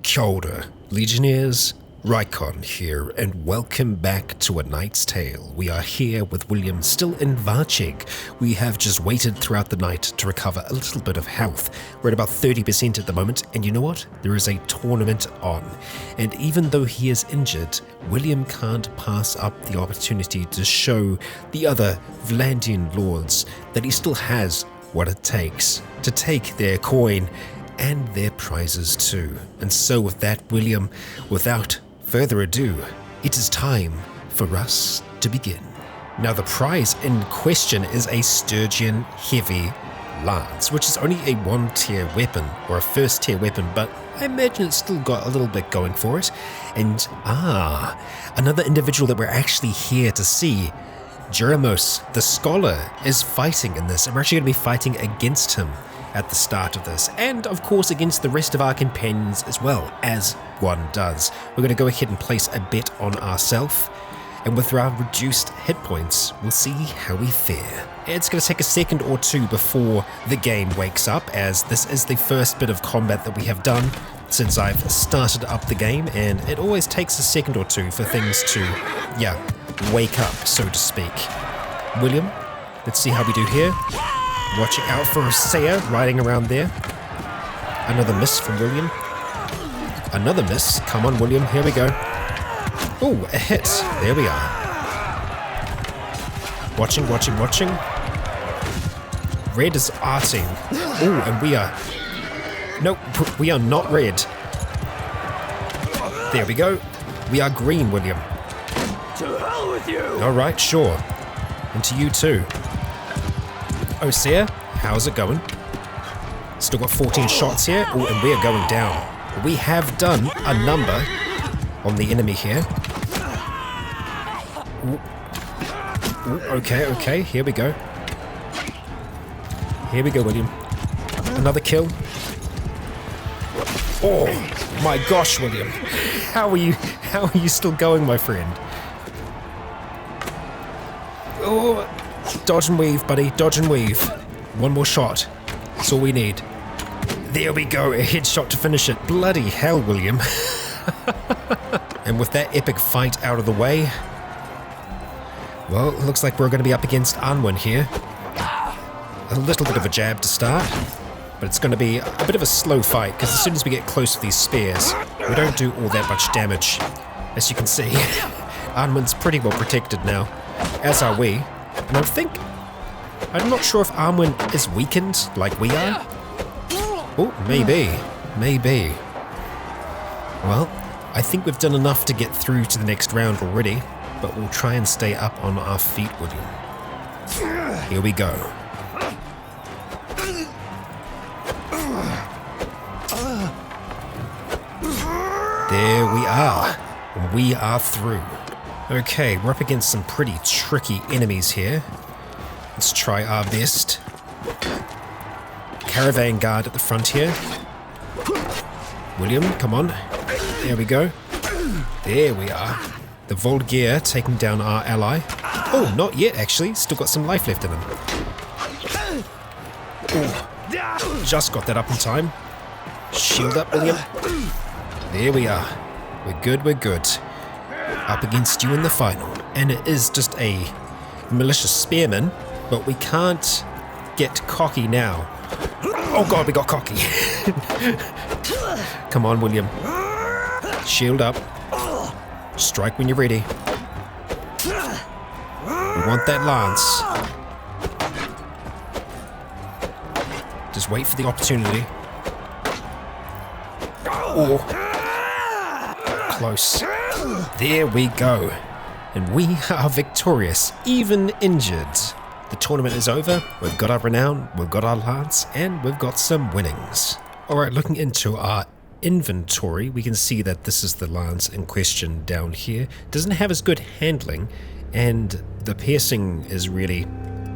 Kia ora, Legionnaires, Rycon here, and welcome back to A Knight's Tale. We are here with William still in Varchig. We have just waited throughout the night to recover a little bit of health. We're at about 30% at the moment, and you know what? There is a tournament on. And even though he is injured, William can't pass up the opportunity to show the other Vlandian lords that he still has what it takes to take their coin and their prizes too. And so with that, William, without further ado, it is time for us to begin. Now the prize in question is a Sturgian Heavy Lance, which is only a 1-tier weapon, or a first-tier weapon, but I imagine it's still got a little bit going for it. And another individual that we're actually here to see, Jeremos, the scholar, is fighting in this, and we're actually going to be fighting against him at the start of this, and of course against the rest of our companions as well, as one does. We're going to go ahead and place a bet on ourselves, and with our reduced hit points, we'll see how we fare. It's going to take a second or two before the game wakes up, as this is the first bit of combat that we have done since I've started up the game, and it always takes a second or two for things to, wake up, so to speak. William, let's see how we do here. Watching out for Sian riding around there. Another miss from William. Another miss. Come on, William. Here we go. Oh, a hit. There we are. Watching. Red is arting. Oh, and we are... Nope, we are not red. There we go. We are green, William. To hell with you! Alright, sure. And to you too. Oh, Sian, how's it going? Still got 14 shots here. Oh, and we are going down. We have done a number on the enemy here. Ooh, okay, here we go. Here we go, William. Another kill. Oh, my gosh, William. How are you still going, my friend? Oh, dodge and weave, buddy. Dodge and weave. One more shot. That's all we need. There we go. A headshot to finish it. Bloody hell, William. And with that epic fight out of the way, well, it looks like we're going to be up against Anwen here. A little bit of a jab to start, but it's going to be a bit of a slow fight, because as soon as we get close to these spears, we don't do all that much damage. As you can see, Anwen's pretty well protected now, as are we. And I'm not sure if Anwen is weakened like we are. Oh, maybe. Well, I think we've done enough to get through to the next round already, but we'll try and stay up on our feet, William. Here we go. There we are. We are through. Okay, we're up against some pretty tricky enemies here. Let's try our best. Caravan guard at the front here. William, come on. There we go. There we are. The Volgear taking down our ally. Oh, not yet actually. Still got some life left in him. Oh, just got that up in time. Shield up, William. There we are. We're good. Up against you in the final. And it is just a malicious spearman, but we can't get cocky now. Oh god, we got cocky. Come on, William. Shield up. Strike when you're ready. We want that lance. Just wait for the opportunity. Oh. Close. There we go. And we are victorious, even injured. The tournament is over, we've got our renown, we've got our lance, and we've got some winnings. Alright, looking into our inventory, we can see that this is the lance in question down here. Doesn't have as good handling, and the piercing is really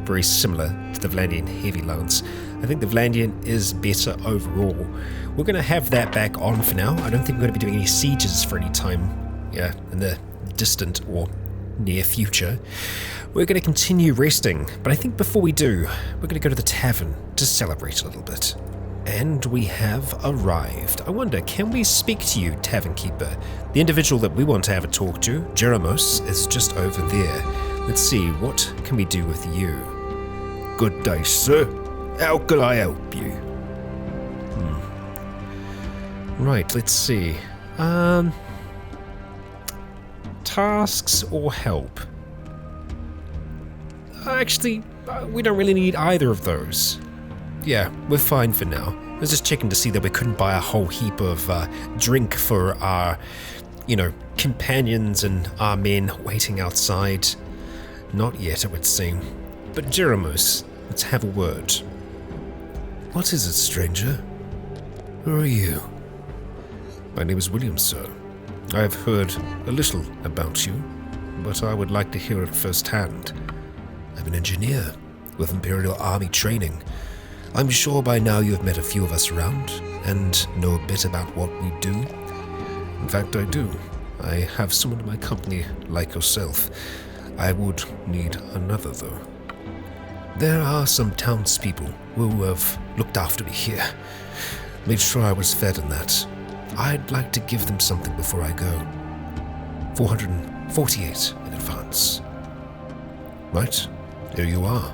very similar to the Vlandian heavy lance. I think the Vlandian is better overall. We're going to have that back on for now. I don't think we're going to be doing any sieges for any time in the distant or near future. We're going to continue resting, but I think before we do, we're going to go to the tavern to celebrate a little bit. And we have arrived. I wonder, can we speak to you, Tavern Keeper? The individual that we want to have a talk to, Jeremos, is just over there. Let's see, what can we do with you? Good day, sir. How can I help you? Right, let's see. Tasks or help? Actually, we don't really need either of those. Yeah, we're fine for now. I was just checking to see that we couldn't buy a whole heap of drink for our, companions and our men waiting outside. Not yet, it would seem. But Jeremos, let's have a word. What is it, stranger? Who are you? My name is William, sir. I have heard a little about you, but I would like to hear it firsthand. I'm an engineer with Imperial Army training. I'm sure by now you have met a few of us around and know a bit about what we do. In fact, I do. I have someone in my company like yourself. I would need another, though. There are some townspeople who have looked after me here. Made sure I was fed and that. I'd like to give them something before I go. 448 in advance. Right, here you are.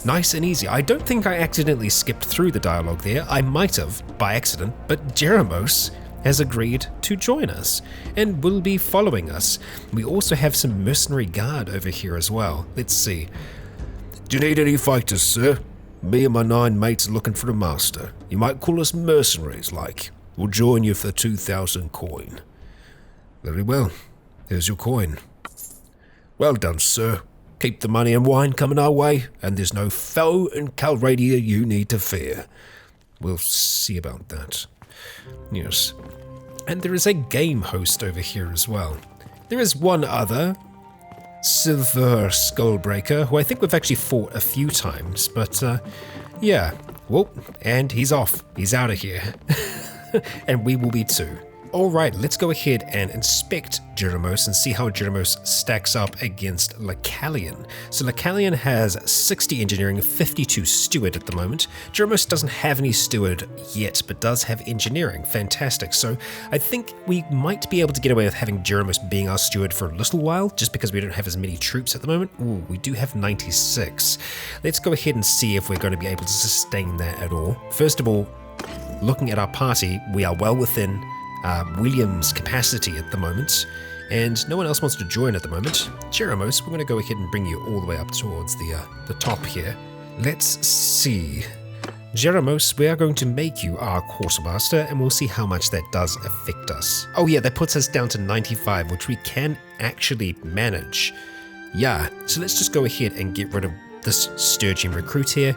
Nice and easy. I don't think I accidentally skipped through the dialogue there. I might have, by accident, but Jeremos has agreed to join us and will be following us. We also have some mercenary guard over here as well. Let's see. Do you need any fighters, sir? Me and my 9 mates are looking for a master. You might call us mercenaries, like. We'll join you for 2,000 coin. Very well. Here's your coin. Well done, sir. Keep the money and wine coming our way, and there's no foe in Calradia you need to fear. We'll see about that. Yes. And there is a game host over here as well. There is one other, Silver Skullbreaker, who I think we've actually fought a few times, but yeah. Well, and he's off. He's out of here. And we will be too. Alright, let's go ahead and inspect Jeremos and see how Jeremos stacks up against Lacalian. So Lacalian has 60 engineering, 52 steward at the moment. Jeremos doesn't have any steward yet, but does have engineering. Fantastic. So I think we might be able to get away with having Jeremos being our steward for a little while, just because we don't have as many troops at the moment. Ooh, we do have 96. Let's go ahead and see if we're going to be able to sustain that at all. First of all, looking at our party, we are well within William's capacity at the moment, and no one else wants to join at the moment. Jeremos, we're going to go ahead and bring you all the way up towards the top here. Let's see. Jeremos, we are going to make you our quartermaster, and we'll see how much that does affect us. Oh yeah, that puts us down to 95, which we can actually manage. Yeah, so let's just go ahead and get rid of this Sturgeon recruit here,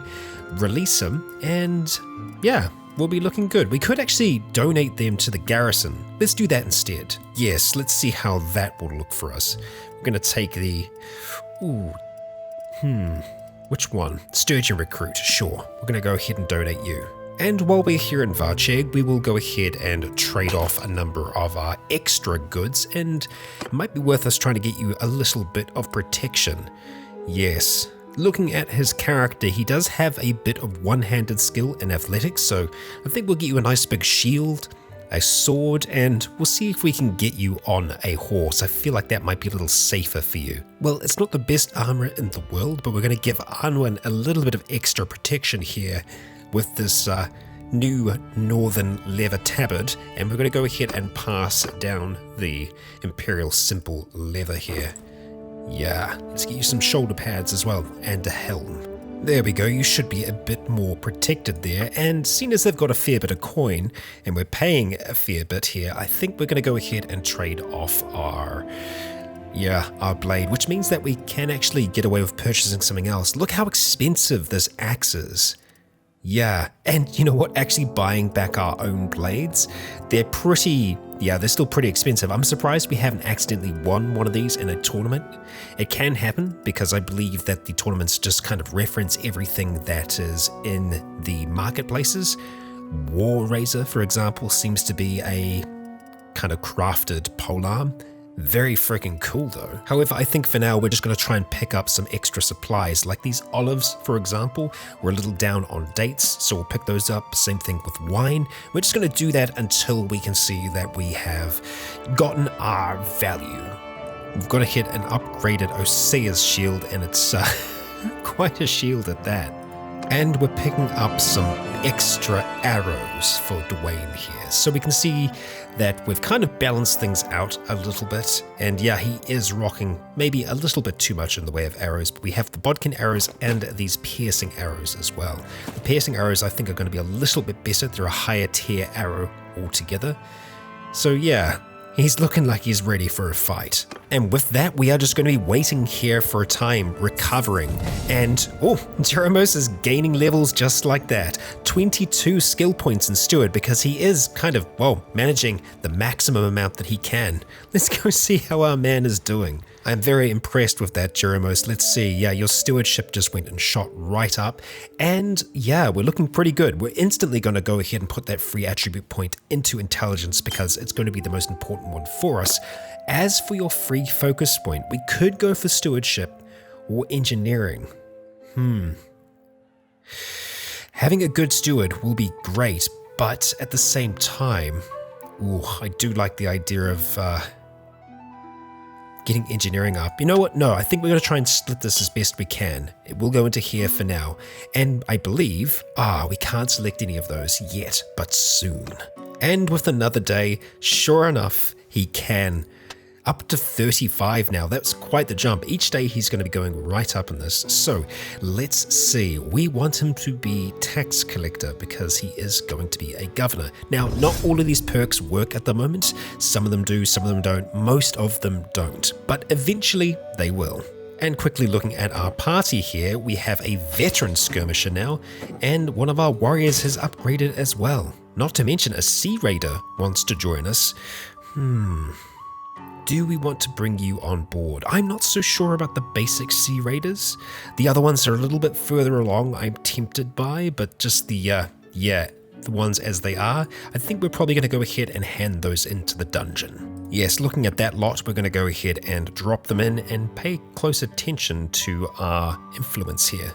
release him, and yeah, we'll be looking good. We could actually donate them to the garrison. Let's do that instead. Yes, let's see how that will look for us. We're going to take the... Which one? Sturgeon recruit, sure. We're going to go ahead and donate you. And while we're here in Varcheg, we will go ahead and trade off a number of our extra goods, and it might be worth us trying to get you a little bit of protection. Yes. Looking at his character, he does have a bit of one-handed skill in athletics, so I think we'll get you a nice big shield, a sword, and we'll see if we can get you on a horse. I feel like that might be a little safer for you. Well, it's not the best armor in the world, but we're going to give Anwen a little bit of extra protection here with this new northern leather tabard, and we're going to go ahead and pass down the Imperial simple leather here. Yeah, let's get you some shoulder pads as well, and a helm. There we go, you should be a bit more protected there, and seeing as they've got a fair bit of coin, and we're paying a fair bit here, I think we're going to go ahead and trade off our blade, which means that we can actually get away with purchasing something else. Look how expensive this axe is. Yeah, and you know what, actually buying back our own blades, they're still pretty expensive. I'm surprised we haven't accidentally won one of these in a tournament. It can happen because I believe that the tournaments just kind of reference everything that is in the marketplaces. War Razor, for example, seems to be a kind of crafted polearm. Very freaking cool though. However, I think for now we're just going to try and pick up some extra supplies, like these olives, for example. We're a little down on dates, so we'll pick those up. Same thing with wine. We're just going to do that until we can see that we have gotten our value. We've got to hit an upgraded Osea's shield, and it's quite a shield at that. And we're picking up some extra arrows for Dwayne here. So we can see that we've kind of balanced things out a little bit. And yeah, he is rocking maybe a little bit too much in the way of arrows, but we have the bodkin arrows and these piercing arrows as well. The piercing arrows I think are going to be a little bit better. They're a higher tier arrow altogether. So yeah, he's looking like he's ready for a fight. And with that, we are just going to be waiting here for a time, recovering. And, oh, Jeremos is gaining levels just like that. 22 skill points in Steward because he is kind of, well, managing the maximum amount that he can. Let's go see how our man is doing. I'm very impressed with that, Jeremos. Let's see. Yeah, your stewardship just went and shot right up. And yeah, we're looking pretty good. We're instantly going to go ahead and put that free attribute point into intelligence because it's going to be the most important one for us. As for your free focus point, we could go for stewardship or engineering. Having a good steward will be great, but at the same time, I do like the idea of getting engineering up. You know what? No, I think we're going to try and split this as best we can. It will go into here for now. And I believe, we can't select any of those yet, but soon. And with another day, sure enough, he can. Up to 35 now. That's quite the jump. Each day he's going to be going right up in this. So let's see. We want him to be tax collector because he is going to be a governor. Now, not all of these perks work at the moment. Some of them do, some of them don't. Most of them don't. But eventually they will. And quickly looking at our party here, we have a veteran skirmisher now, and one of our warriors has upgraded as well. Not to mention a sea raider wants to join us. Do we want to bring you on board? I'm not so sure about the basic sea raiders. The other ones are a little bit further along, I'm tempted by, but just the ones as they are, I think we're probably going to go ahead and hand those into the dungeon. Yes, looking at that lot, we're going to go ahead and drop them in and pay close attention to our influence here.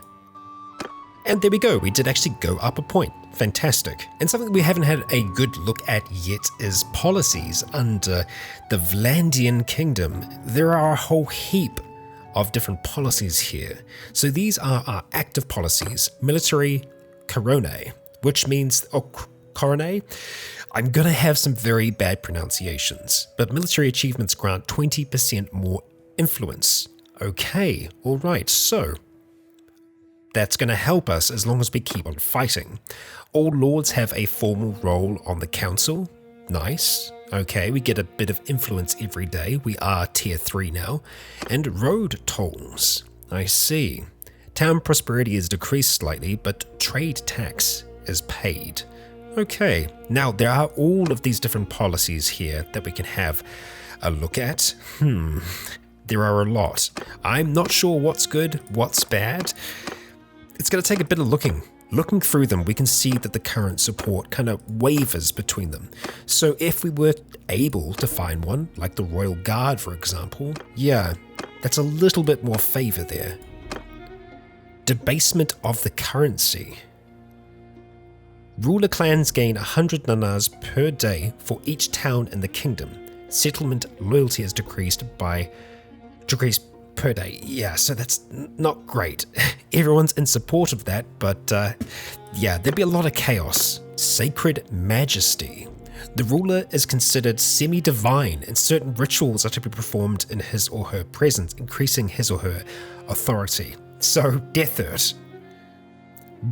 And there we go, we did actually go up a point. Fantastic. And something we haven't had a good look at yet is policies under the Vlandian Kingdom. There are a whole heap of different policies here. So these are our active policies. Military coronae, which means, coronae? I'm going to have some very bad pronunciations, but military achievements grant 20% more influence. Okay, all right, so that's going to help us as long as we keep on fighting. All lords have a formal role on the council. Nice. Okay, we get a bit of influence every day. We are tier 3 now. And road tolls. I see. Town prosperity is decreased slightly, but trade tax is paid. Okay, now there are all of these different policies here that we can have a look at. There are a lot. I'm not sure what's good, what's bad. It's going to take a bit of looking. Looking through them, we can see that the current support kind of wavers between them. So if we were able to find one, like the Royal Guard, for example, yeah, that's a little bit more favor there. Debasement of the currency. Ruler clans gain 100 nanas per day for each town in the kingdom. Settlement loyalty is decreased per day. Yeah, so that's not great. Everyone's in support of that, but yeah, there'd be a lot of chaos. Sacred majesty. The ruler is considered semi-divine and certain rituals are to be performed in his or her presence, increasing his or her authority. So, Death Earth.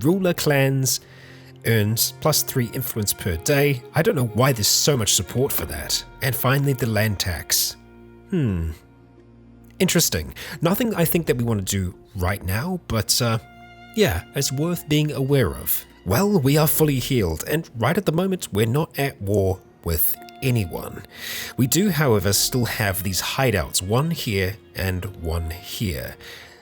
Ruler clans earns +3 influence per day. I don't know why there's so much support for that. And finally, the land tax. Interesting. Nothing I think that we want to do right now, but yeah, it's worth being aware of. Well, we are fully healed, and right at the moment, we're not at war with anyone. We do, however, still have these hideouts, one here and one here.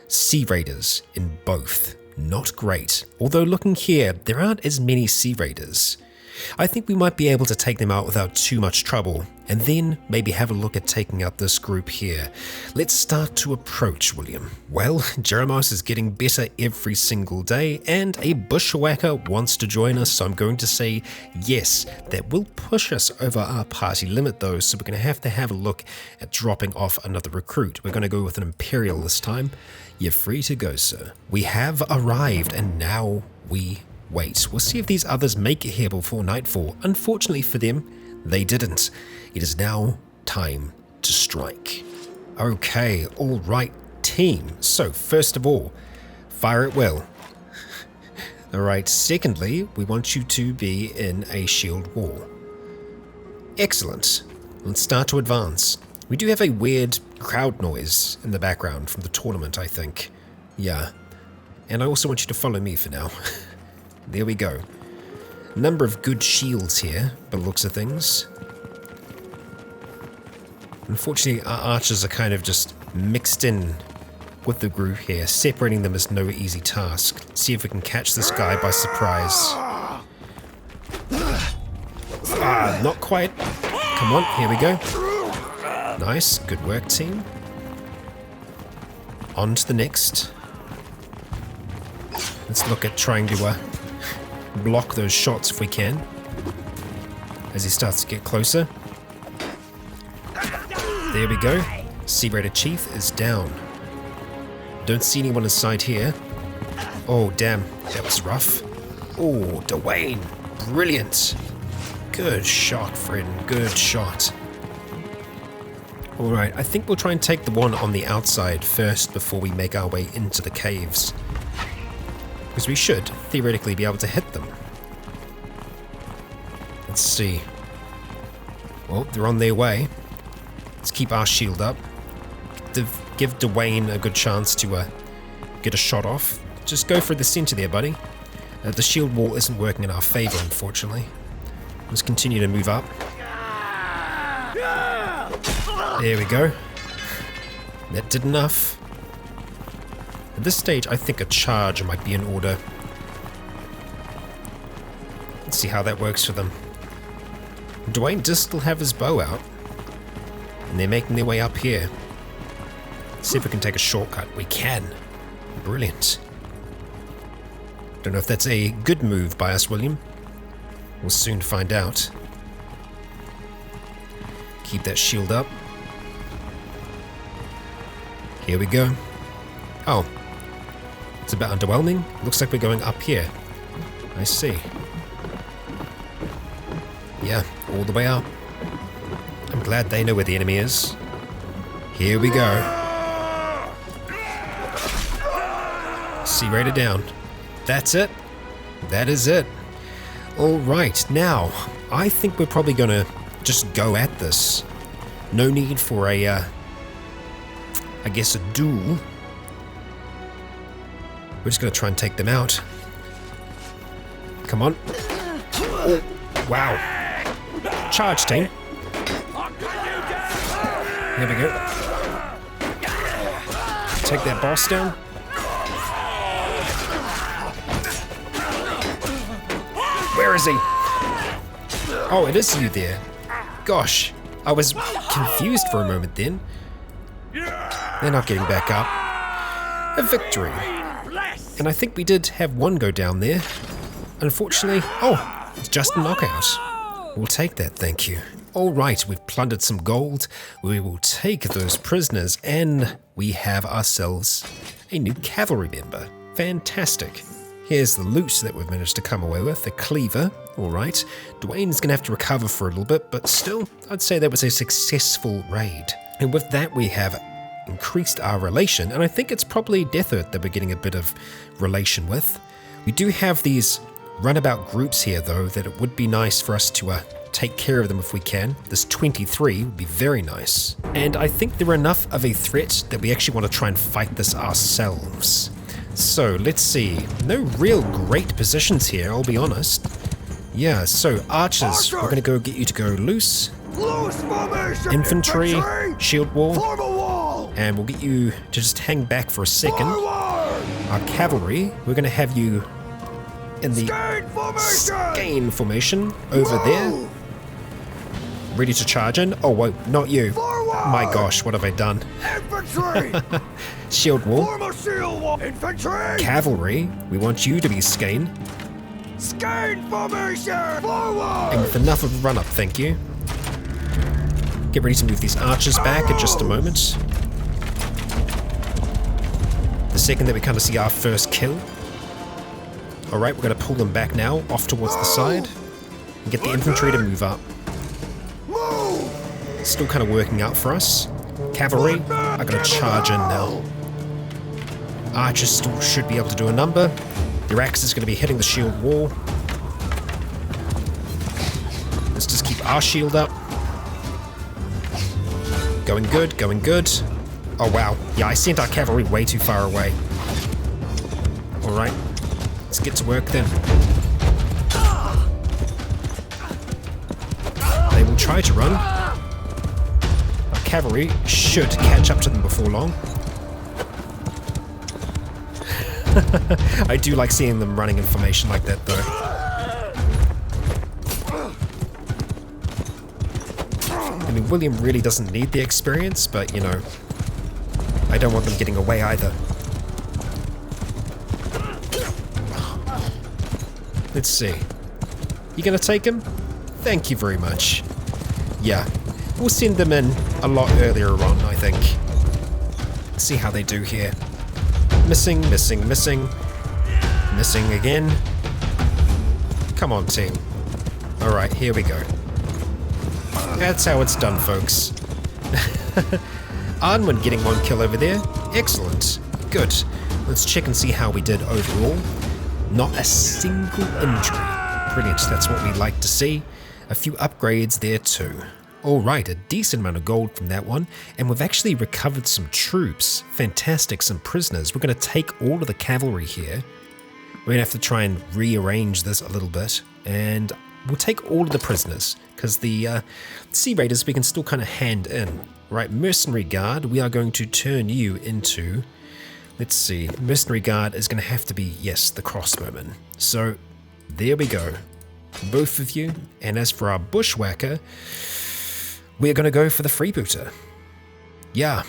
Sea raiders in both. Not great. Although looking here, there aren't as many sea raiders. I think we might be able to take them out without too much trouble. and then maybe have a look at taking out this group here. Let's start to approach, William. Well, Jeremias is getting better every single day, and a bushwhacker wants to join us, so I'm going to say yes. That will push us over our party limit though, so we're going to have a look at dropping off another recruit. We're going to go with an Imperial this time. You're free to go, sir. We have arrived, and now we wait. We'll see if these others make it here before nightfall. Unfortunately for them, they didn't. It is now time to strike. Okay, all right, team. So, first of all, fire it well. All right, secondly, we want you to be in a shield wall. Excellent. Let's start to advance. We do have a weird crowd noise in the background from the tournament, I think. Yeah. And I also want you to follow me for now. There we go. Number of good shields here, by the looks of things. Unfortunately, our archers are kind of just mixed in with the group here. Separating them is no easy task. Let's see if we can catch this guy by surprise. Ah, not quite. Come on, here we go. Nice, good work, team. On to the next. Let's look at trying to block those shots if we can, as he starts to get closer. There we go. Sea Raider Chief is down. Don't see anyone inside here. Oh, damn. That was rough. Oh, Dwayne. Brilliant. Good shot, friend. Good shot. Alright, I think we'll try and take the one on the outside first before we make our way into the caves. Because we should theoretically be able to hit them. Let's see. Well, they're on their way. Let's keep our shield up. Give Dwayne a good chance to get a shot off. Just go for the center there, buddy. The shield wall isn't working in our favor, unfortunately. Let's continue to move up. There we go. That did enough. At this stage, I think a charge might be in order. Let's see how that works for them. Dwayne does still have his bow out, and they're making their way up here. Let's see if we can take a shortcut. We can. Brilliant. Don't know if that's a good move by us, William. We'll soon find out. Keep that shield up. Here we go. Oh. It's a bit underwhelming. Looks like we're going up here. I see. Yeah, all the way up. I'm glad they know where the enemy is. Here we go. Sea Raider down. That's it. That is it. Alright, now, I think we're probably gonna just go at this. No need for a, I guess a duel. We're just gonna try and take them out. Come on. Oh, wow. Charge, team. There we go. Take that boss down. Where is he? Oh, it is you there. Gosh, I was confused for a moment then. They're not getting back up. A victory. And I think we did have one go down there. Unfortunately, oh, it's just a knockout. We'll take that, thank you. All right, we've plundered some gold. We will take those prisoners, and we have ourselves a new cavalry member. Fantastic. Here's the loot that we've managed to come away with, the cleaver. All right, Dwayne's going to have to recover for a little bit, but still, I'd say that was a successful raid. And with that, we have increased our relation, and I think it's probably Death Earth that we're getting a bit of relation with. We do have these runabout groups here, though, that it would be nice for us to take care of them if we can. This 23 would be very nice. And I think they're enough of a threat that we actually want to try and fight this ourselves. So, let's see. No real great positions here, I'll be honest. Yeah, so, archers, we're going to go get you to go loose. Infantry, shield wall. And we'll get you to just hang back for a second. Our cavalry, we're going to have you in the Skane formation over there. ready to charge in. Oh, whoa, not you. Forward! My gosh, what have I done? Infantry! Shield wall. Form a shield wall! Infantry! Cavalry, we want you to be Skane. Skane formation! Forward! And with enough of a run up, thank you. Get ready to move these archers back in just a moment. The second that we kind of see our first kill. Alright, we're going to pull them back now, off towards the side. And get the infantry to move up. Still kind of working out for us. Cavalry are going to charge in now. Archers still should be able to do a number. Your axe is going to be hitting the shield wall. Let's just keep our shield up. Going good, going good. Oh wow, yeah, I sent our cavalry way too far away. Alright, let's get to work then. They will try to run. Our cavalry should catch up to them before long. I do like seeing them running in formation like that though. I mean, William really doesn't need the experience, but you know, I don't want them getting away either. Let's see. You gonna take him? Thank you very much. Yeah, we'll send them in a lot earlier on, I think. Let's see how they do here. Missing, missing, missing. Missing again. Come on, team. Alright, here we go. That's how it's done, folks. Arnwin getting one kill over there. Excellent. Good. Let's check and see how we did overall. Not a single injury. Brilliant, that's what we like to see. A few upgrades there too. Alright, a decent amount of gold from that one, and we've actually recovered some troops. Fantastic, some prisoners. We're going to take all of the cavalry here. We're going to have to try and rearrange this a little bit, and we'll take all of the prisoners, because the Sea Raiders we can still kind of hand in. Right, Mercenary Guard, we are going to turn you into, let's see, Mercenary Guard is going to have to be, yes, the crossbowman. So, there we go. Both of you, and as for our Bushwhacker, we're going to go for the Freebooter. Yeah,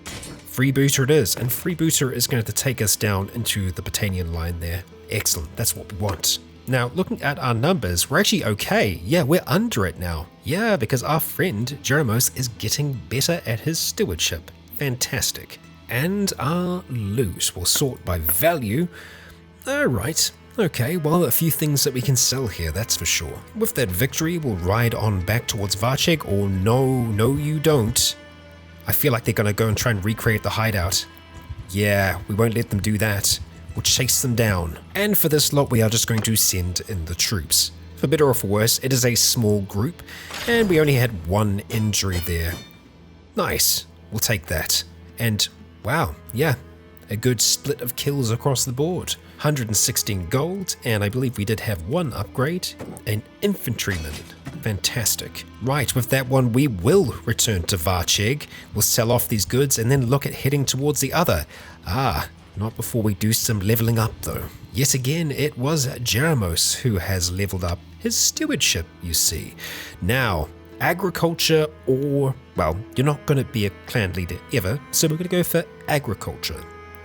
Freebooter it is, and Freebooter is going to take us down into the Britannian line there. Excellent, that's what we want. Now, looking at our numbers, we're actually okay. Yeah, we're under it now. Yeah, because our friend Jeremos is getting better at his stewardship. Fantastic. And our loot will sort by value. Alright. Okay, well, a few things that we can sell here, that's for sure. With that victory, we'll ride on back towards Varcheg, or no, you don't. I feel like they're going to go and try and recreate the hideout. Yeah, we won't let them do that. We'll chase them down. And for this lot, we are just going to send in the troops. For better or for worse, it is a small group, and we only had one injury there. Nice, we'll take that. And wow, yeah, a good split of kills across the board. 116 gold, and I believe we did have one upgrade, an infantryman. Fantastic. Right, with that one we will return to Varcheg. We'll sell off these goods and then look at heading towards the other. Not before we do some leveling up though. Yet again, it was Jeremos who has leveled up his stewardship, you see. Now, agriculture or, well, you're not going to be a clan leader ever, so we're going to go for agriculture.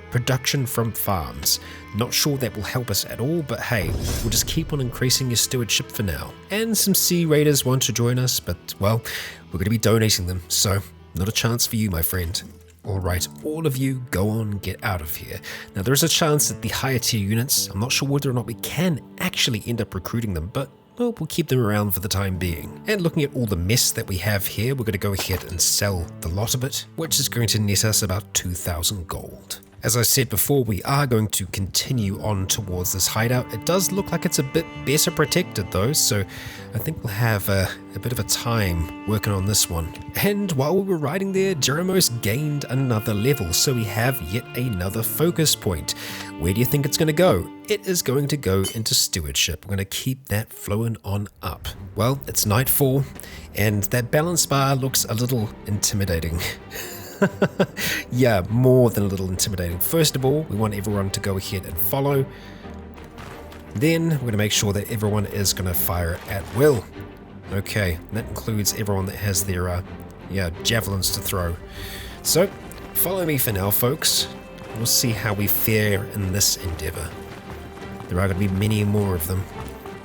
Production from farms. Not sure that will help us at all, but hey, we'll just keep on increasing your stewardship for now. And some Sea Raiders want to join us, but well, we're going to be donating them, so not a chance for you, my friend. Alright, all of you go on, get out of here. Now there is a chance that the higher tier units, I'm not sure whether or not we can actually end up recruiting them, but well, we'll keep them around for the time being. And looking at all the mess that we have here, we're going to go ahead and sell the lot of it, which is going to net us about 2,000 gold. As I said before, we are going to continue on towards this hideout. It does look like it's a bit better protected though, so I think we'll have a bit of a time working on this one. And while we were riding there, Jeremos gained another level, so we have yet another focus point. Where do you think it's going to go? It is going to go into stewardship. We're going to keep that flowing on up. Well, it's nightfall, and that balance bar looks a little intimidating. Yeah, more than a little intimidating. First of all, we want everyone to go ahead and follow. Then we're going to make sure that everyone is going to fire at will. Okay, that includes everyone that has their, javelins to throw. So, follow me for now, folks. We'll see how we fare in this endeavor. There are going to be many more of them,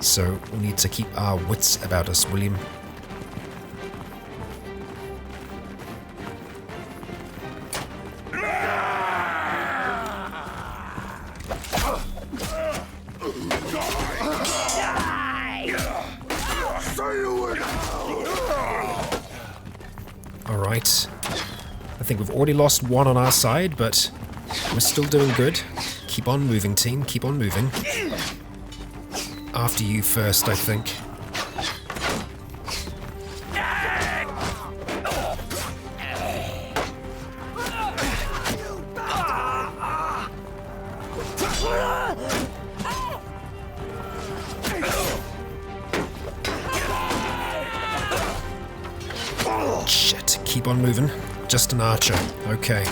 so we need to keep our wits about us, William. Alright. I think we've already lost one on our side, but we're still doing good. Keep on moving, team. Keep on moving. After you first, I think. Shit, keep on moving. Just an archer. Okay.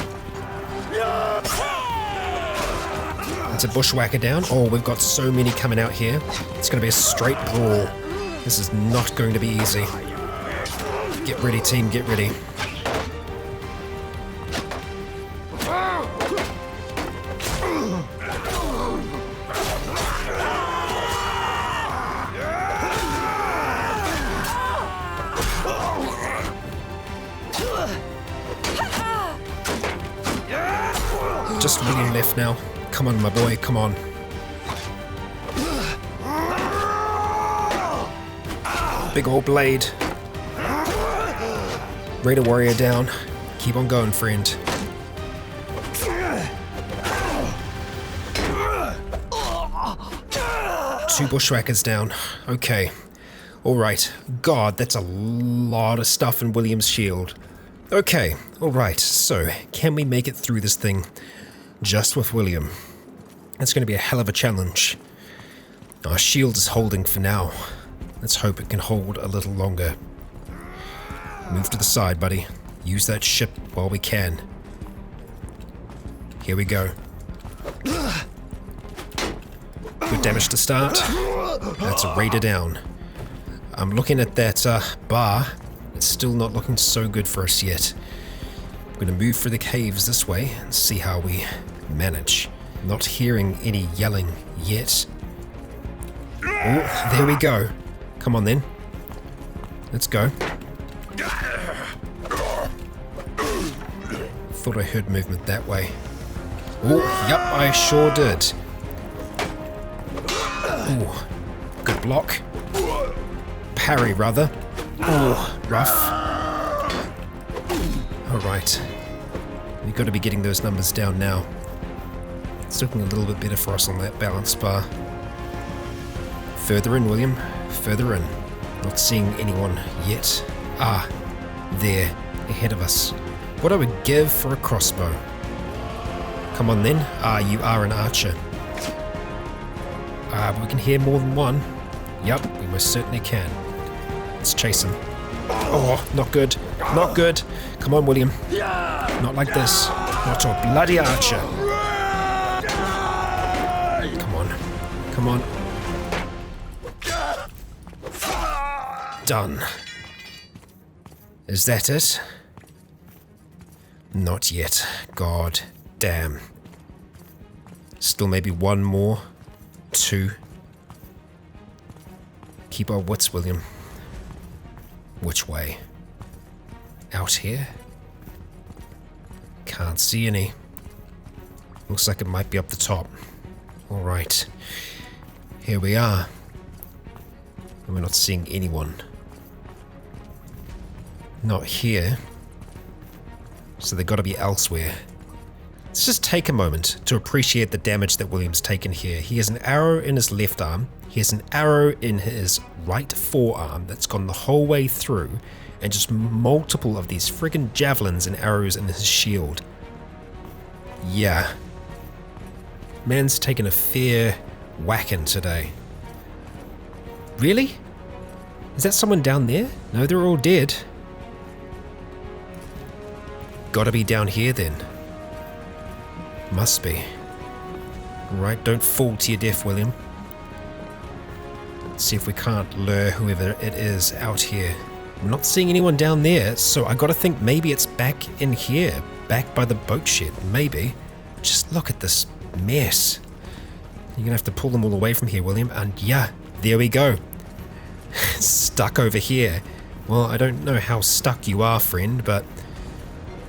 It's a bushwhacker down. Oh, we've got so many coming out here. It's going to be a straight brawl. This is not going to be easy. Get ready, team, get ready. Just William left now. Come on, my boy, come on. Big old blade. Raider warrior down. Keep on going, friend. Two bushwhackers down. Okay. Alright. God, that's a lot of stuff in William's shield. Okay, alright. So, can we make it through this thing just with William? It's going to be a hell of a challenge. Our shield is holding for now. Let's hope it can hold a little longer. Move to the side, buddy. Use that ship while we can. Here we go. Good damage to start. That's a raider down. I'm looking at that bar. It's still not looking so good for us yet. I'm going to move through the caves this way and see how we manage. Not hearing any yelling yet. Oh, there we go. Come on then. Let's go. Thought I heard movement that way. Oh, yep, I sure did. Oh, good block. Parry, rather. Oh, rough. Alright. We've got to be getting those numbers down now. It's looking a little bit better for us on that balance bar. Further in, William. Further in. Not seeing anyone yet. Ah, there. Ahead of us. What I would give for a crossbow. Come on then. Ah, you are an archer. Ah, but we can hear more than one. Yup, we most certainly can. Let's chase him. Oh, not good. Not good. Come on, William. Not like this. Not a bloody archer. Come on. Come on. Done. Is that it? Not yet. God damn. Still maybe one more. Two. Keep our wits, William. Which way? Out here? Can't see any. Looks like it might be up the top. Alright. Here we are. And we're not seeing anyone. Not here. So they've got to be elsewhere. Let's just take a moment to appreciate the damage that William's taken here. He has an arrow in his left arm. He has an arrow in his right forearm that's gone the whole way through, and just multiple of these friggin' javelins and arrows in his shield. Yeah. Man's taken a fair whacking today. Really? Is that someone down there? No, they're all dead. Gotta be down here then. Must be. Right, don't fall to your death, William. See if we can't lure whoever it is out here. I'm not seeing anyone down there, so I gotta think maybe it's back in here, back by the boat shed, maybe. Just look at this mess. You're gonna have to pull them all away from here, William, and yeah, there we go. Stuck over here. Well, I don't know how stuck you are, friend, but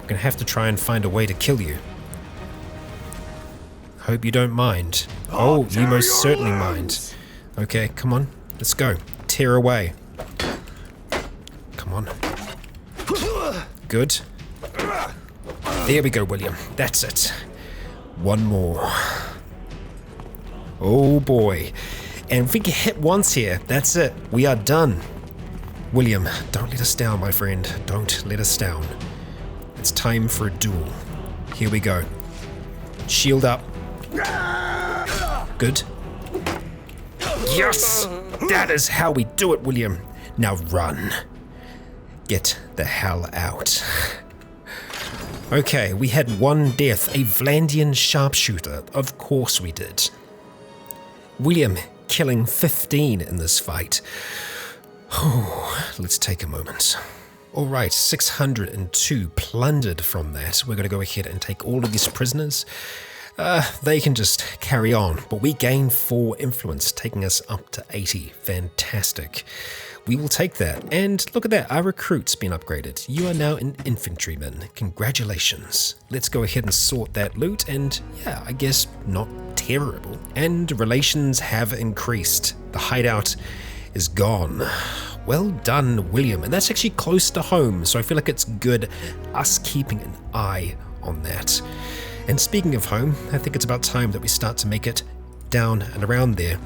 I'm gonna have to try and find a way to kill you. Hope you don't mind. Oh, you most certainly mind. Okay, come on, let's go. Tear away. Come on. Good. There we go, William. That's it. One more. Oh boy. And if we get hit once here, that's it. We are done. William, don't let us down, my friend. Don't let us down. It's time for a duel. Here we go. Shield up. Good. Yes! That is how we do it, William. Now run. Get the hell out. Okay, we had one death, a Vlandian sharpshooter. Of course we did. William killing 15 in this fight. Let's take a moment. Alright, 602 plundered from that. We're going to go ahead and take all of these prisoners. They can just carry on, but we gain 4 influence, taking us up to 80. Fantastic. We will take that. And look at that, our recruit's been upgraded. You are now an infantryman. Congratulations. Let's go ahead and sort that loot, and yeah, I guess not terrible. And relations have increased. The hideout is gone. Well done, William. And that's actually close to home, so I feel like it's good us keeping an eye on that. And speaking of home, I think it's about time that we start to make it down and around there.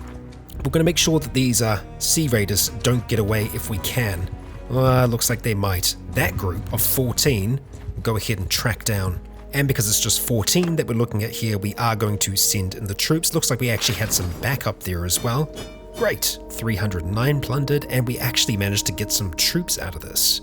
We're going to make sure that these sea raiders don't get away if we can. Looks like they might. That group of 14 will go ahead and track down. And because it's just 14 that we're looking at here, we are going to send in the troops. Looks like we actually had some backup there as well. Great. 309 plundered, and we actually managed to get some troops out of this.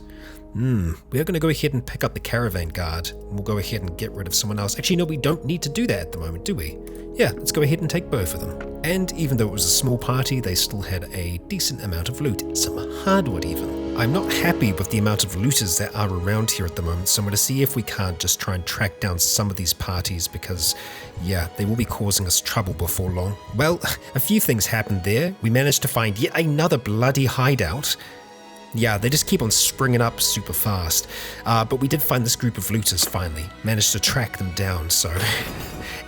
We're going to go ahead and pick up the caravan guard. We'll go ahead and get rid of someone else. Actually, no, we don't need to do that at the moment, do we? Yeah, let's go ahead and take both of them. And even though it was a small party, they still had a decent amount of loot. Some hardwood even. I'm not happy with the amount of looters that are around here at the moment, so I'm going to see if we can't just try and track down some of these parties because, yeah, they will be causing us trouble before long. Well, a few things happened there. We managed to find yet another bloody hideout. Yeah, they just keep on springing up super fast. But we did find this group of looters finally. Managed to track them down, so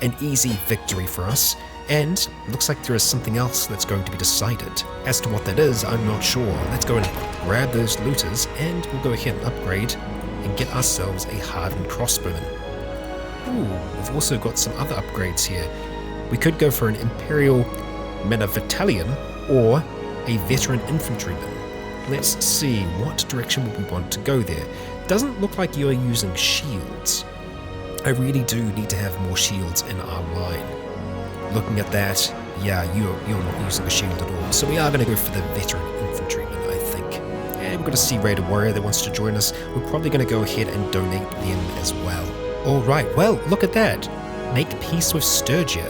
an easy victory for us. And looks like there is something else that's going to be decided. As to what that is, I'm not sure. Let's go and grab those looters and we'll go ahead and upgrade and get ourselves a hardened crossbowman. Ooh, we've also got some other upgrades here. We could go for an Imperial Menavitallion or a Veteran Infantryman. Let's see, what direction would we want to go there? Doesn't look like you're using shields. I really do need to have more shields in our line. Looking at that, yeah, you're not using a shield at all. So we are going to go for the Veteran Infantryman, I think. And we've got a Sea Raider Warrior that wants to join us. We're probably going to go ahead and donate them as well. Alright, well, look at that. Make peace with Sturgia.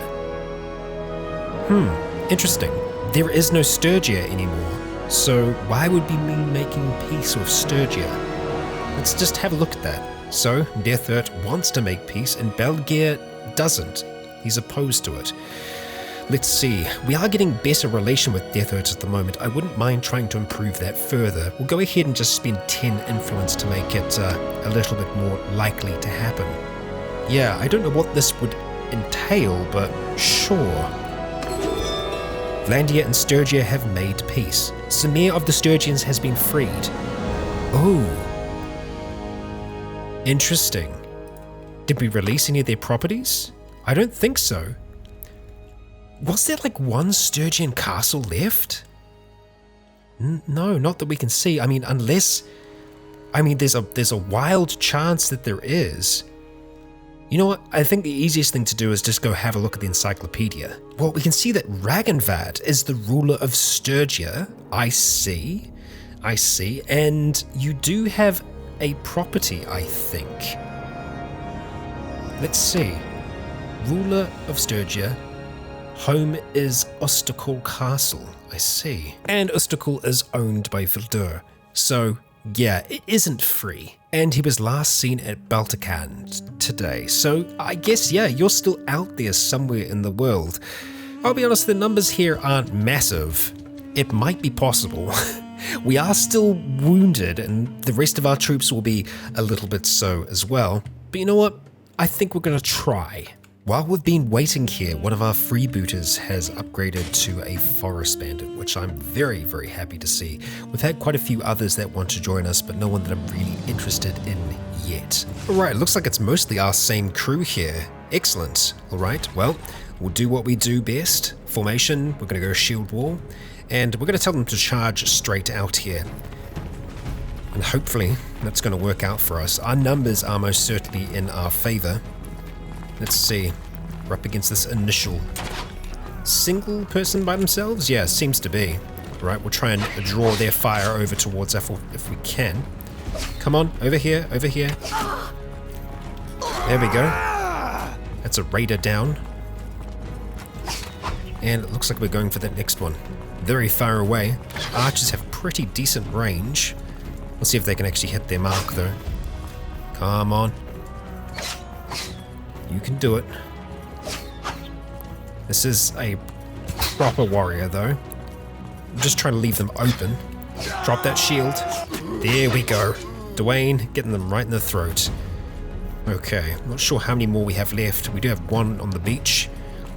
Interesting. There is no Sturgia anymore. So why would we be making peace with Sturgia? Let's just have a look at that. So Deathert wants to make peace and Belgier doesn't. He's opposed to it. Let's see. We are getting better relation with Deathert at the moment. I wouldn't mind trying to improve that further. We'll go ahead and just spend 10 influence to make it a little bit more likely to happen. Yeah, I don't know what this would entail, but sure. Vlandia and Sturgia have made peace. Samir of the Sturgians has been freed. Oh. Interesting. Did we release any of their properties? I don't think so. Was there like one Sturgian castle left? No, not that we can see. I mean, unless... I mean, there's a wild chance that there is. You know what? I think the easiest thing to do is just go have a look at the encyclopedia. Well, we can see that Ragenvad is the ruler of Sturgia. I see. And you do have a property, I think. Let's see. Ruler of Sturgia. Home is Ostakul Castle, I see. And Ostakul is owned by Vildur. So, yeah, it isn't free. And he was last seen at Baltacan today. So, I guess, yeah, you're still out there somewhere in the world. I'll be honest, the numbers here aren't massive. It might be possible. We are still wounded, and the rest of our troops will be a little bit so as well. But you know what? I think we're gonna try. While we've been waiting here, one of our freebooters has upgraded to a forest bandit, which I'm very, very happy to see. We've had quite a few others that want to join us, but no one that I'm really interested in yet. Alright, looks like it's mostly our same crew here. Excellent. Alright, well, we'll do what we do best. Formation, we're gonna go shield wall. And we're going to tell them to charge straight out here. And hopefully that's going to work out for us. Our numbers are most certainly in our favor. Let's see. We're up against this initial single person by themselves? Yeah, seems to be. Right, we'll try and draw their fire over towards us if we can. Come on, over here, over here. There we go. That's a raider down. And it looks like we're going for that next one. Very far away. Archers have pretty decent range. We'll see if they can actually hit their mark though. Come on. You can do it. This is a proper warrior though. I'm just trying to leave them open. Drop that shield. There we go. Dwayne getting them right in the throat. Okay, not sure how many more we have left. We do have one on the beach.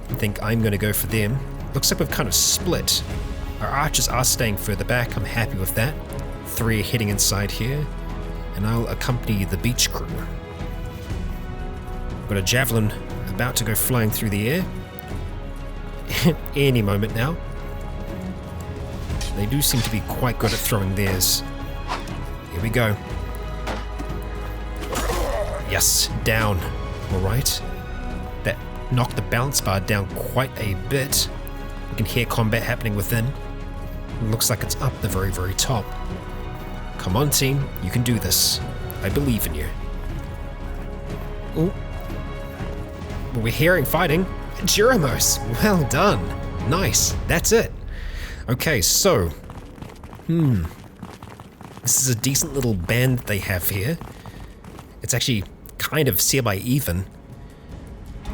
I think I'm going to go for them. Looks like we've kind of split. Our archers are staying further back. I'm happy with that. 3 are heading inside here. And I'll accompany the beach crew. We've got a javelin about to go flying through the air. Any moment now. They do seem to be quite good at throwing theirs. Here we go. Yes, down. Alright. That knocked the balance bar down quite a bit. You can hear combat happening within. It looks like it's up the very, very top. Come on, team. You can do this. I believe in you. Oh. We're hearing fighting. Jeremos. Well done. Nice. That's it. Okay, so. This is a decent little band they have here. It's actually kind of semi-even.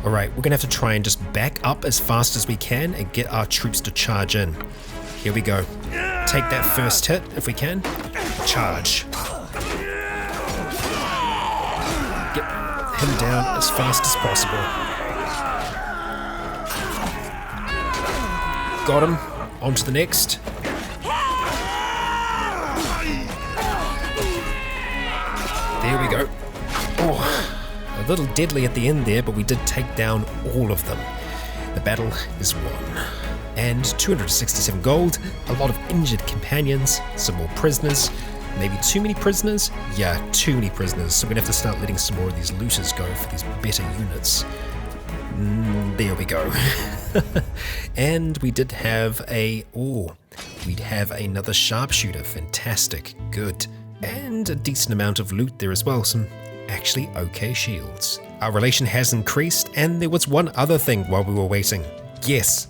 Alright, we're gonna have to try and just back up as fast as we can and get our troops to charge in. Here we go. Take that first hit if we can. Charge. Get him down as fast as possible. Got him. On to the next. There we go. Oh, a little deadly at the end there, but we did take down all of them. The battle is won. And 267 gold, a lot of injured companions, some more prisoners, maybe too many prisoners? Yeah, too many prisoners, so we're gonna have to start letting some more of these looters go for these better units. There we go. And we did have we'd have another sharpshooter, fantastic, good. And a decent amount of loot there as well, some actually okay shields. Our relation has increased, and there was one other thing while we were waiting. Yes,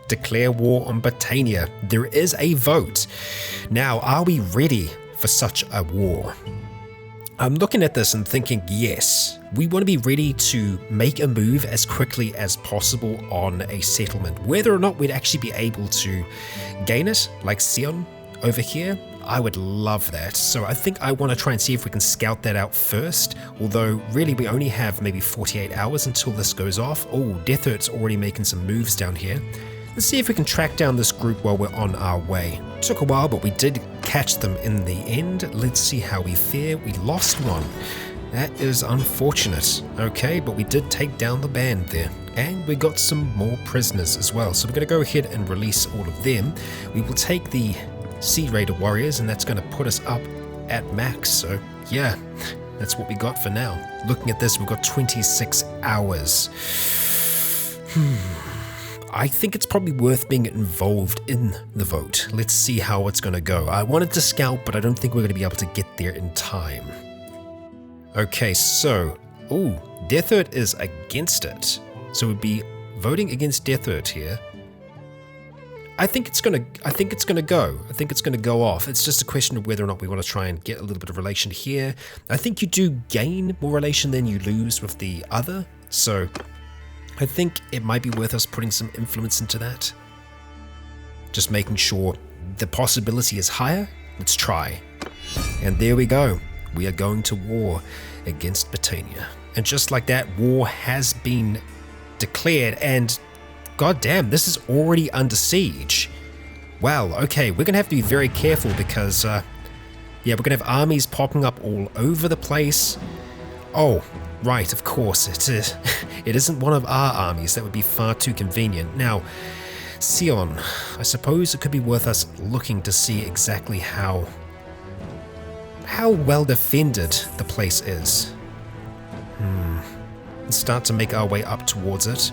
declare war on Britannia. There is a vote. Now, are we ready for such a war? I'm looking at this and thinking, yes, we want to be ready to make a move as quickly as possible on a settlement. Whether or not we'd actually be able to gain it, like Sian over here, I would love that. So I think I want to try and see if we can scout that out first, although really we only have maybe 48 hours until this goes off. Oh, Death Earth's already making some moves down here. Let's see if we can track down this group while we're on our way. Took a while, but we did catch them in the end. Let's see how we fare. We lost one. That is unfortunate. Okay, but we did take down the band there. And we got some more prisoners as well. So we're going to go ahead and release all of them. We will take the Sea Raider warriors, and that's going to put us up at max. So yeah, that's what we got for now. Looking at this, we've got 26 hours. I think it's probably worth being involved in the vote. Let's see how it's going to go. I wanted to scout, but I don't think we're going to be able to get there in time. Okay, so, Death Earth is against it. So it would be voting against Deathert here. I think it's gonna go. I think it's gonna go off. It's just a question of whether or not we want to try and get a little bit of relation here. I think you do gain more relation than you lose with the other, so I think it might be worth us putting some influence into that. Just making sure the possibility is higher. Let's try. And there we go. We are going to war against Britannia. And just like that, war has been declared, and god damn, this is already under siege. Wow, okay, we're gonna have to be very careful because, yeah, we're gonna have armies popping up all over the place. Oh, right, of course, it is. It isn't one of our armies. That would be far too convenient. Now, Sian, I suppose it could be worth us looking to see exactly how well defended the place is. Let's start to make our way up towards it.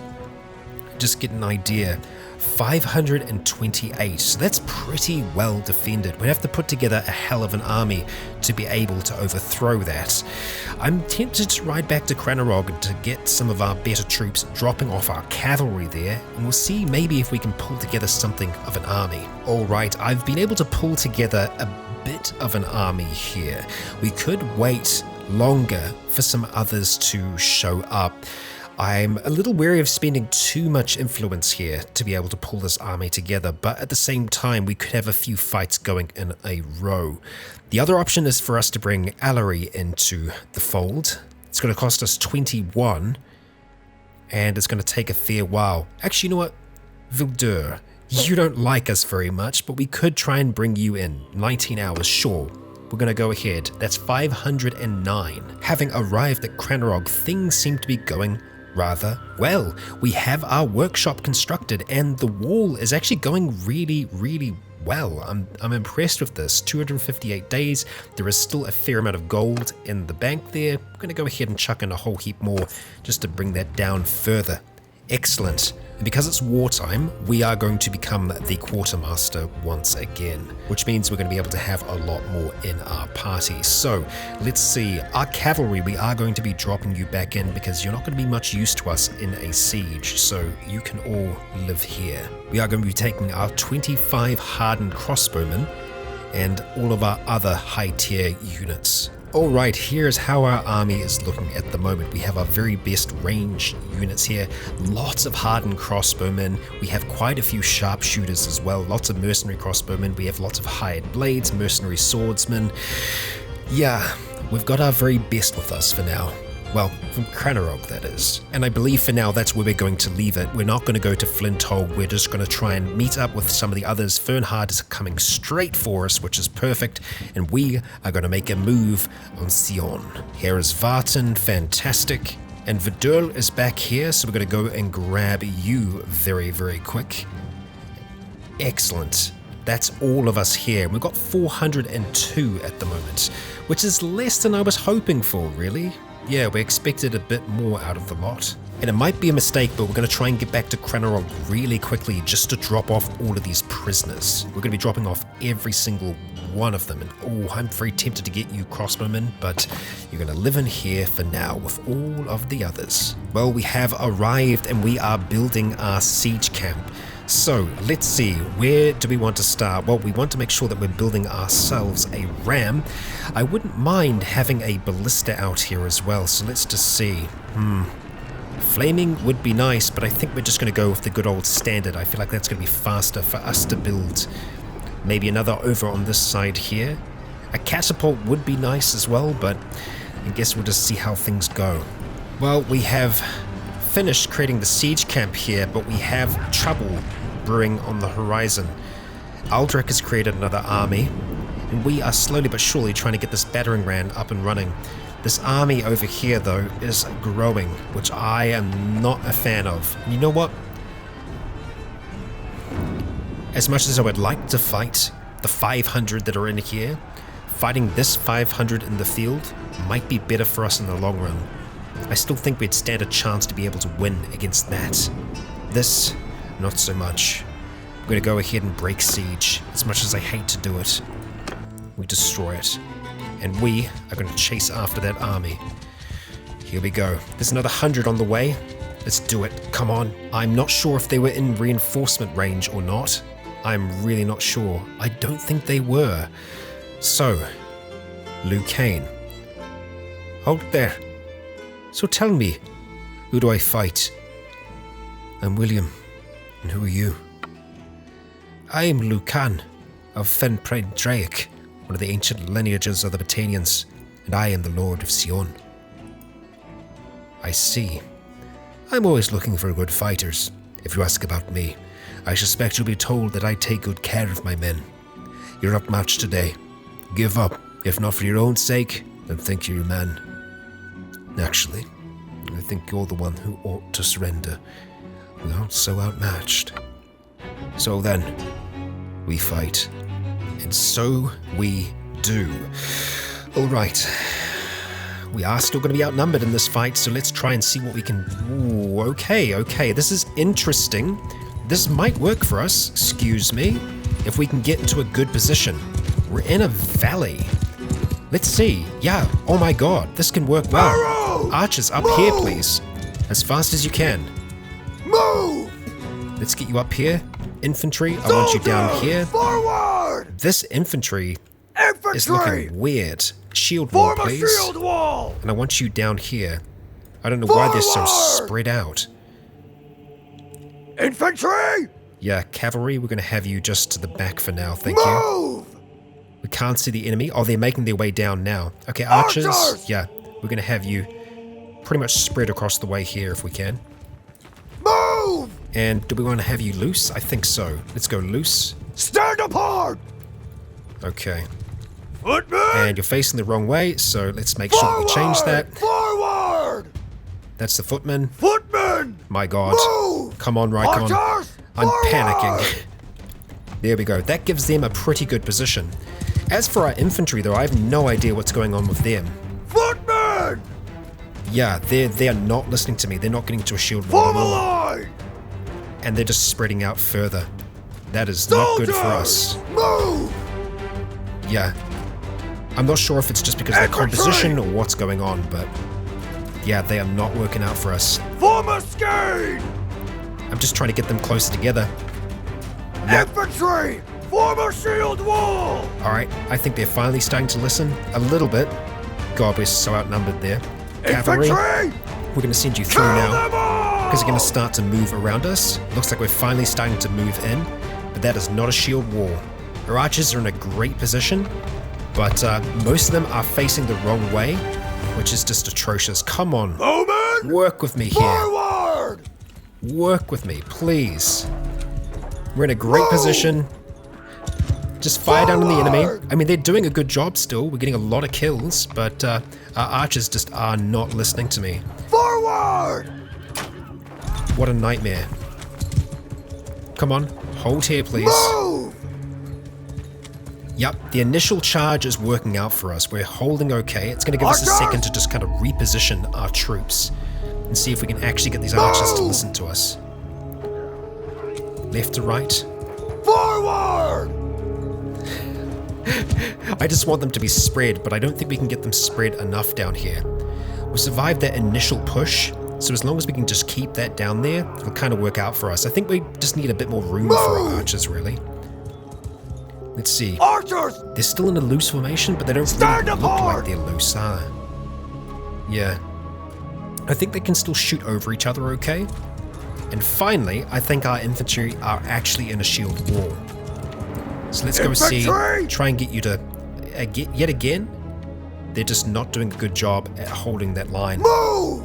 Just get an idea. 528, so that's pretty well defended. We'd have to put together a hell of an army to be able to overthrow that. I'm tempted to ride back to Cranerog to get some of our better troops, dropping off our cavalry there, and we'll see maybe if we can pull together something of an army. Alright, I've been able to pull together a bit of an army here. We could wait longer for some others to show up. I'm a little wary of spending too much influence here to be able to pull this army together, but at the same time we could have a few fights going in a row. The other option is for us to bring Allery into the fold. It's going to cost us 21, and it's going to take a fair while. Actually, you know what? Vildur, you don't like us very much, but we could try and bring you in. 19 hours, sure. We're going to go ahead. That's 509. Having arrived at Cranerog, things seem to be going rather well. We have our workshop constructed, and the wall is actually going really, really well. I'm impressed with this. 258 days. There is still a fair amount of gold in the bank there. I'm going to go ahead and chuck in a whole heap more just to bring that down further. Excellent. And because it's wartime, we are going to become the quartermaster once again, which means we're going to be able to have a lot more in our party. So let's see, our cavalry, we are going to be dropping you back in because you're not going to be much use to us in a siege, so you can all live here. We are going to be taking our 25 hardened crossbowmen and all of our other high tier units. Alright, here's how our army is looking at the moment. We have our very best range units here, lots of hardened crossbowmen, we have quite a few sharpshooters as well, lots of mercenary crossbowmen, we have lots of hired blades, mercenary swordsmen. Yeah, we've got our very best with us for now. Well, from Cranerog, that is. And I believe for now that's where we're going to leave it. We're not going to go to Flinthold. We're just going to try and meet up with some of the others. Fernhard is coming straight for us, which is perfect. And we are going to make a move on Sian. Here is Vartan, fantastic. And Vidurl is back here, so we're going to go and grab you very, very quick. Excellent. That's all of us here. We've got 402 at the moment, which is less than I was hoping for, really. Yeah, we expected a bit more out of the lot. And it might be a mistake, but we're going to try and get back to Cranerog really quickly just to drop off all of these prisoners. We're going to be dropping off every single one of them. And oh, I'm very tempted to get you crossbowmen, but you're going to live in here for now with all of the others. Well, we have arrived and we are building our siege camp. So let's see, where do we want to start? Well, we want to make sure that we're building ourselves a ram. I wouldn't mind having a ballista out here as well, so let's just see. Flaming would be nice, but I think we're just going to go with the good old standard. I feel like that's going to be faster for us to build. Maybe another over on this side here. A catapult would be nice as well, but I guess we'll just see how things go. Well, we have finished creating the siege camp here, but we have trouble brewing on the horizon. Aldrich has created another army, and we are slowly but surely trying to get this battering ram up and running. This army over here, though, is growing, which I am not a fan of. And you know what? As much as I would like to fight the 500 that are in here, fighting this 500 in the field might be better for us in the long run. I still think we'd stand a chance to be able to win against that. This, not so much. I'm going to go ahead and break siege, as much as I hate to do it. We destroy it. And we are going to chase after that army. Here we go. There's another 100 on the way. Let's do it. Come on. I'm not sure if they were in reinforcement range or not. I'm really not sure. I don't think they were. So, Liu Kane. Hold there. So tell me, who do I fight? I'm William. And who are you? I am Liu Kane of Fenpride Drake, one of the ancient lineages of the Britannians, and I am the Lord of Sian. I see. I'm always looking for good fighters. If you ask about me, I suspect you'll be told that I take good care of my men. You're outmatched today. Give up. If not for your own sake, then think you're your man. Actually, I think you're the one who ought to surrender. We aren't so outmatched. So then, we fight. And so we do. Alright. We are still going to be outnumbered in this fight, so let's try and see what we can... Ooh, okay. This is interesting. This might work for us, excuse me, if we can get into a good position. We're in a valley. Let's see. Yeah, oh my god, this can work well. Arrow! Archers, up Move! here, please. As fast as you can. Move! Let's get you up here. Infantry, I want you down Soldiers, here. Forward! This infantry Infantry! is looking weird. Shield wall, Form a please. shield wall! And I want you down here. I don't know why they're so Forward! spread out. Infantry! Yeah, cavalry, we're going to have you just to the back for now, thank you. Move! We can't see the enemy. Oh, they're making their way down now. Okay, archers. Archers! Yeah, we're going to have you pretty much spread across the way here if we can. Move! And do we want to have you loose? I think so. Let's go loose. Stand apart! Okay. Footmen! And you're facing the wrong way, so let's make sure that we change that. Forward! That's the footman. Footmen! My god. Move! Come on, Rycon. Archers! I'm Forward! panicking. There we go. That gives them a pretty good position. As for our infantry, though, I have no idea what's going on with them. Footmen! Yeah, they're not listening to me. They're not getting to a shield wall Form at a all. line! And they're just spreading out further. That is not good for us. Soldiers, move! Yeah. I'm not sure if it's just because of their Infantry! composition or what's going on, but yeah, they are not working out for us. Form a skein! I'm just trying to get them closer together. Yep. Infantry! Form a shield wall! Alright, I think they're finally starting to listen a little bit. God, we're so outnumbered there. Cavalry, Infantry! we're going to send you through Kill now. them all! Because they're going to start to move around us. Looks like we're finally starting to move in, but that is not a shield wall. Our archers are in a great position, but most of them are facing the wrong way, which is just atrocious. Come on, Bowman! work with me here. Forward! Work with me, please. We're in a great Whoa! position. Just fire down on the enemy. Forward! I mean, they're doing a good job still. We're getting a lot of kills, but our archers just are not listening to me. Forward! What a nightmare. Come on, hold here, please. Move! Yep, the initial charge is working out for us. We're holding okay. It's going to give us a Archers! second to just kind of reposition our troops and see if we can actually get these archers to Move! listen to us. Left to right. Forward! I just want them to be spread, but I don't think we can get them spread enough down here. We survived that initial push, so as long as we can just keep that down there, it'll kind of work out for us. I think we just need a bit more room for our Move! archers, really. Let's see. Archers! They're still in a loose formation, but they don't Stand really look apart! like they're loose, Yeah. I think they can still shoot over each other okay. And finally, I think our infantry are actually in a shield wall. So let's go see, Infantry! try and get you to, yet again, they're just not doing a good job at holding that line. Move!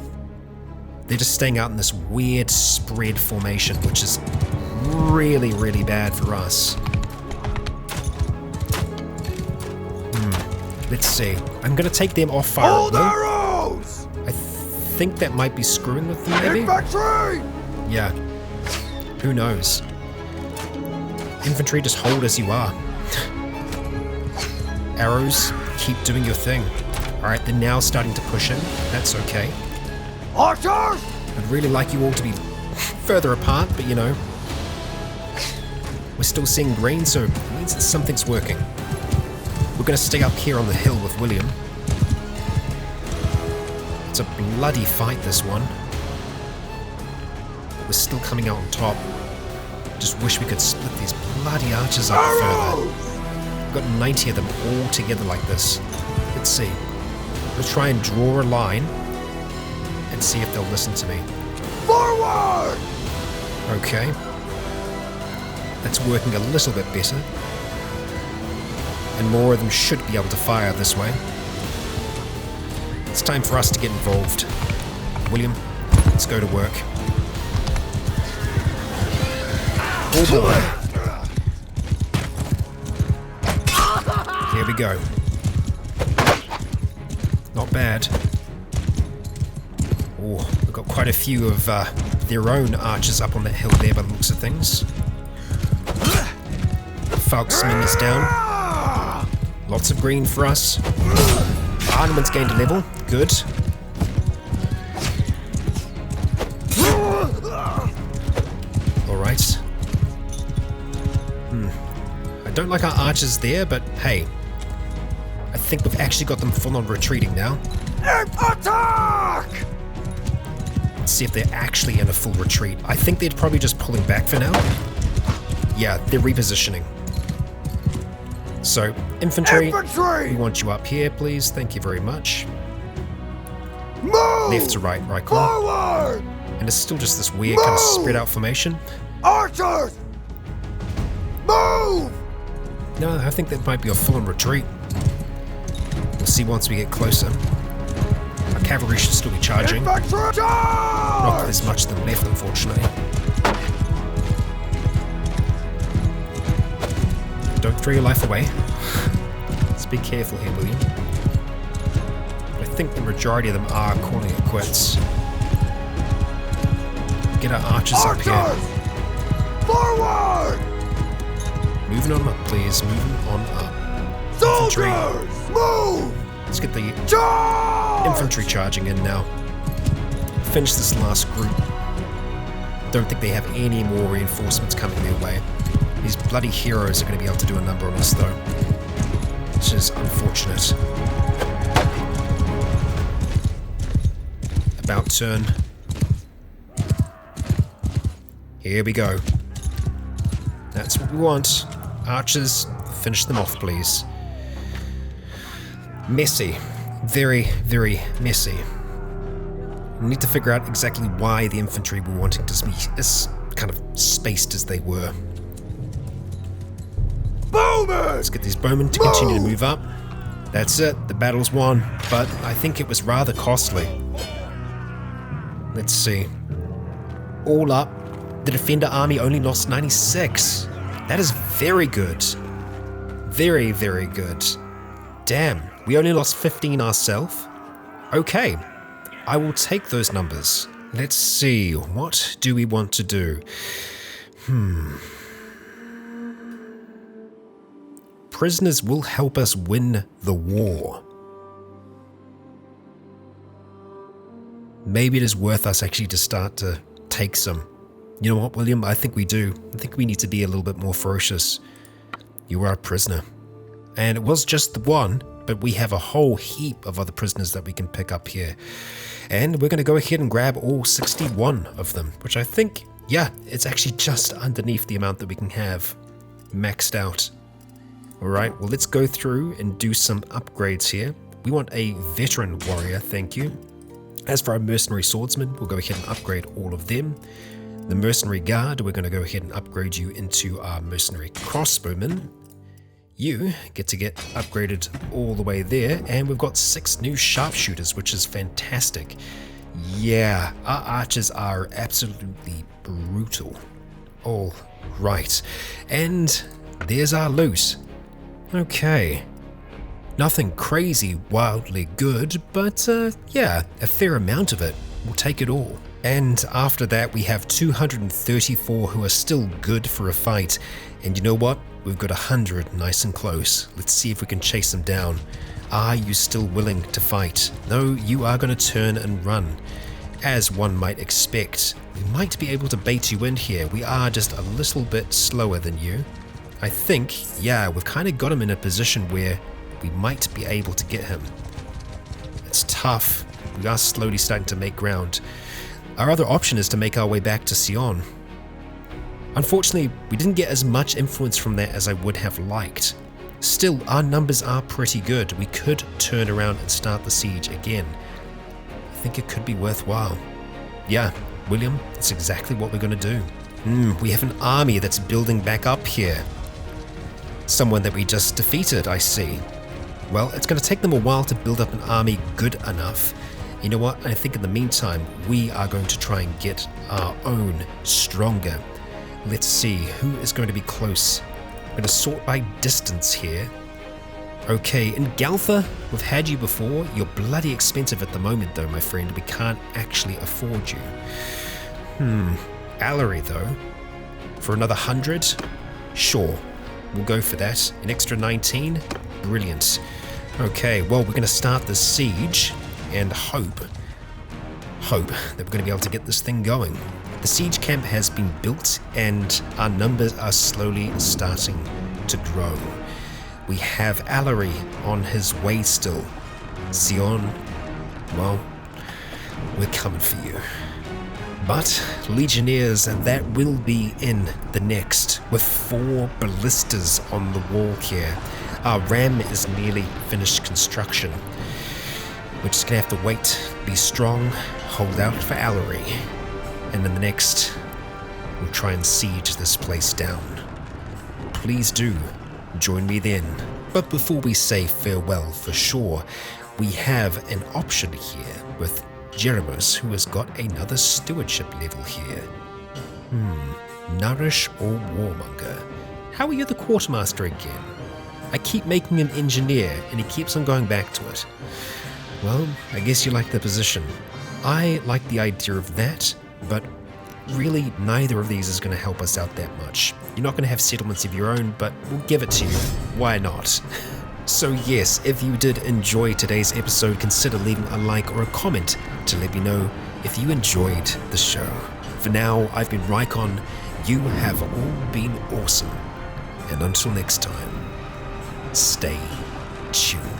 They're just staying out in this weird spread formation, which is really, really bad for us. Let's see. I'm going to take them off fire. Hold at will. arrows! I think that might be screwing with them, maybe? Infantry! Yeah. Who knows? Infantry, just hold as you are. Arrows, keep doing your thing. Alright, they're now starting to push in. That's okay. Archers! I'd really like you all to be further apart, but you know. We're still seeing green, so it means that something's working. We're going to stay up here on the hill with William. It's a bloody fight, this one. We're still coming out on top. Just wish we could split these bloody archers up further. We've got 90 of them all together like this. Let's see. We'll try and draw a line and see if they'll listen to me. Forward! Okay. That's working a little bit better. And more of them should be able to fire this way. It's time for us to get involved. William, let's go to work. Oh boy. Here we go. Not bad. Oh, we've got quite a few of their own archers up on that hill there by the looks of things. Falksman is down. Lots of green for us. Armaments gained a level. Good. Alright. I don't like our archers there, but hey. I think we've actually got them full on retreating now. Attack! Let's see if they're actually in a full retreat. I think they're probably just pulling back for now. Yeah, they're repositioning. So, infantry, we want you up here, please. Thank you very much. Move! Left to right, Rycon. Forward! And it's still just this weird kind of spread out formation. Archers! Move! No, I think that might be a full-on retreat. We'll see once we get closer. Our cavalry should still be charging. Infantry Not charge! as much of them left, unfortunately. Don't throw your life away. Let's be careful here, William. I think the majority of them are calling it quits. Get our archers up here. Forward! Moving on up, please. Moving on up. Infantry. Soldiers! Move! Let's get the Charge! infantry charging in now. Finish this last group. Don't think they have any more reinforcements coming their way. These bloody heroes are going to be able to do a number on us, though. Which is unfortunate. About turn. Here we go. That's what we want. Archers, finish them off, please. Messy. Very, very messy. We need to figure out exactly why the infantry were wanting to be as kind of spaced as they were. Bowman! Let's get these bowmen to continue to move up. That's it, the battle's won, but I think it was rather costly. Let's see. All up, the defender army only lost 96. That is very good. Very, very good. Damn, we only lost 15 ourselves. Okay, I will take those numbers. Let's see, what do we want to do? Prisoners will help us win the war. Maybe it is worth us actually to start to take some. You know what, William? I think we do. I think we need to be a little bit more ferocious. You are a prisoner. And it was just the one, but we have a whole heap of other prisoners that we can pick up here. And we're going to go ahead and grab all 61 of them, which I think, yeah, it's actually just underneath the amount that we can have maxed out. Alright, well let's go through and do some upgrades here. We want a veteran warrior, thank you. As for our mercenary swordsmen, we'll go ahead and upgrade all of them. The mercenary guard, we're going to go ahead and upgrade you into our mercenary crossbowmen. You get to get upgraded all the way there, and we've got 6 new sharpshooters, which is fantastic. Yeah, our archers are absolutely brutal. All right, and there's our loot. Okay, nothing crazy wildly good, but yeah, a fair amount of it. We'll take it all. And after that we have 234 who are still good for a fight, and you know what? We've got 100 nice and close. Let's see if we can chase them down. Are you still willing to fight? No, you are going to turn and run. As one might expect, we might be able to bait you in here. We are just a little bit slower than you. I think, yeah, we've kind of got him in a position where we might be able to get him. It's tough. We are slowly starting to make ground. Our other option is to make our way back to Sian. Unfortunately, we didn't get as much influence from that as I would have liked. Still, our numbers are pretty good. We could turn around and start the siege again. I think it could be worthwhile. Yeah, William, that's exactly what we're going to do. We have an army that's building back up here. Someone that we just defeated, I see. Well, it's going to take them a while to build up an army good enough. You know what? I think in the meantime, we are going to try and get our own stronger. Let's see, who is going to be close? I'm going to sort by distance here. Okay, in Galtha, we've had you before. You're bloody expensive at the moment though, my friend. We can't actually afford you. Allery though, for another 100? Sure, we'll go for that. An extra 19? Brilliant. Okay, well, we're going to start the siege and hope that we're going to be able to get this thing going. The siege camp has been built and our numbers are slowly starting to grow. We have Allery on his way still. Sian, well, we're coming for you. But Legionnaires, that will be in the next, with 4 ballistas on the wall here. Our ram is nearly finished construction. We're just gonna have to wait, be strong, hold out for Allery, and in the next, we'll try and siege this place down. Please do join me then. But before we say farewell for sure, we have an option here with Jeremus, who has got another stewardship level here. Nourish or Warmonger? How are you the quartermaster again? I keep making him engineer and he keeps on going back to it. Well, I guess you like the position. I like the idea of that, but really neither of these is going to help us out that much. You're not going to have settlements of your own, but we'll give it to you. Why not? So yes, if you did enjoy today's episode, consider leaving a like or a comment to let me know if you enjoyed the show. For now, I've been Rycon. You have all been awesome. And until next time, stay tuned.